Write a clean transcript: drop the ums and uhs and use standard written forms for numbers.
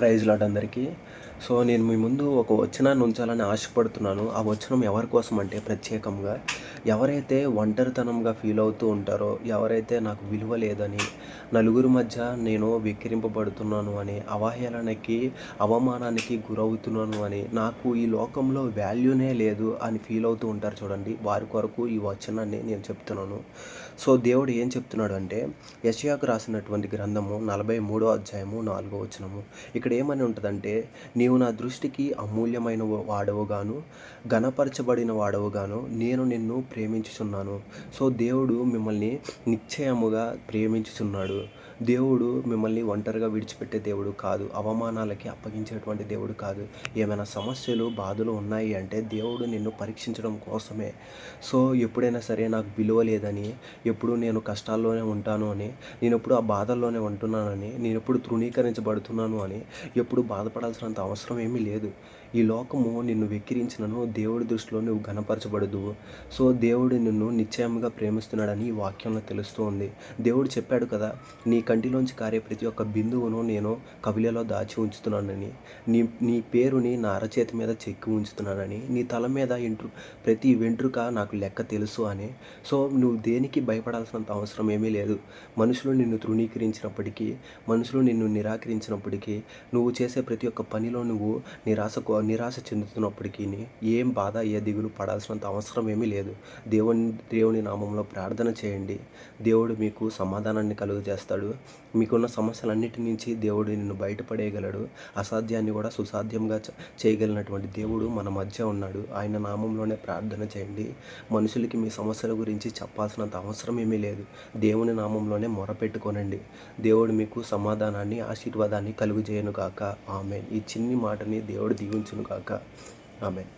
Praise lord అందరికీ. So, నేను మీ ముందు ఒక వచనాన్ని ఉంచాలని ఆశపడుతున్నాను. ఆ వచనం ఎవరి కోసం అంటే ప్రత్యేకంగా ఎవరైతే ఒంటరితనంగా ఫీల్ అవుతూ ఉంటారో, ఎవరైతే నాకు విలువ లేదని, నలుగురి మధ్య నేను వెక్కిరింపబడుతున్నాను అని, అవహేళనకి, అవమానానికి గురవుతున్నాను అని, నాకు ఈ లోకంలో వాల్యూనే లేదు అని ఫీల్ అవుతూ ఉంటారు చూడండి. వారి కొరకు ఈ వచనాన్ని నేను చెప్తున్నాను. సో, దేవుడు ఏం చెప్తున్నాడు అంటే, యెషయాకు రాసినటువంటి గ్రంథము 43వ అధ్యాయము 4వ వచనము. ఇక్కడ ఏమని ఉంటదంటే, నీవు నా దృష్టికి అమూల్యమైన వాడవుగాను, ఘనపరచబడిన వాడవుగాను నేను నిన్ను ప్రేమించుచున్నాను. సో, దేవుడు మిమ్మల్ని నిశ్చయముగా ప్రేమించుచున్నాడు. దేవుడు మిమ్మల్ని ఒంటరిగా విడిచిపెట్టే దేవుడు కాదు. అవమానాలకి అప్పగించేటువంటి దేవుడు కాదు. ఏమైనా సమస్యలు, బాధలు ఉన్నాయి అంటే దేవుడు నిన్ను పరీక్షించడం కోసమే. సో, ఎప్పుడైనా సరే నాకు విలువ లేదని, ఎప్పుడు నేను కష్టాల్లోనే ఉంటాను అని, నేనెప్పుడు ఆ బాధల్లోనే ఉంటున్నానని, నేనెప్పుడు తృణీకరించబడుతున్నాను అని ఎప్పుడు బాధపడాల్సినంత అవసరం ఏమీ లేదు. ఈ లోకము నిన్ను వెక్కిరించినను దేవుడి దృష్టిలో నువ్వు ఘనపరచబడదువు. సో, దేవుడు నిన్ను నిశ్చయముగా ప్రేమిస్తున్నాడని ఈ వాక్యంలో తెలుస్తూ ఉంది. దేవుడు చెప్పాడు కదా, నీ కంటిలోంచి కారే ప్రతి ఒక్క బిందువును నేను కవిలలో దాచి ఉంచుతున్నానని, నీ నీ పేరుని నా అరచేతి మీద చెక్కి ఉంచుతున్నానని, నీ తల మీద ప్రతి వెంట్రుక నాకు లెక్క తెలుసు అని. సో, నువ్వు దేనికి భయపడాల్సినంత అవసరం ఏమీ లేదు. మనుషులు నిన్ను తృణీకరించినప్పటికీ, మనుషులు నిన్ను నిరాకరించినప్పటికీ, నువ్వు చేసే ప్రతి ఒక్క పనిలో నువ్వు నిరాశ చెందుతున్నప్పటికీ ఏం బాధ, ఏ దిగులు పడాల్సినంత అవసరం ఏమీ లేదు. దేవుని నామంలో ప్రార్థన చేయండి. దేవుడు మీకు సమాధానాన్ని కలుగజేస్తాడు. మీకున్న సమస్యలన్నిటి నుంచి దేవుడు నిన్ను బయటపడేయగలడు. అసాధ్యాన్ని కూడా సుసాధ్యంగా చేయగలిగినటువంటి దేవుడు మన మధ్య ఉన్నాడు. ఆయన నామంలోనే ప్రార్థన చేయండి. మనుషులకి మీ సమస్యల గురించి చెప్పాల్సినంత అవసరం ఏమీ లేదు. దేవుని నామంలోనే మొరపెట్టుకోనండి. దేవుడు మీకు సమాధానాన్ని, ఆశీర్వాదాన్ని కలుగజేయును గాక. ఆమేన్. ఈ చిన్ని మాటని దేవుడు దీవించును గాక. ఆమేన్.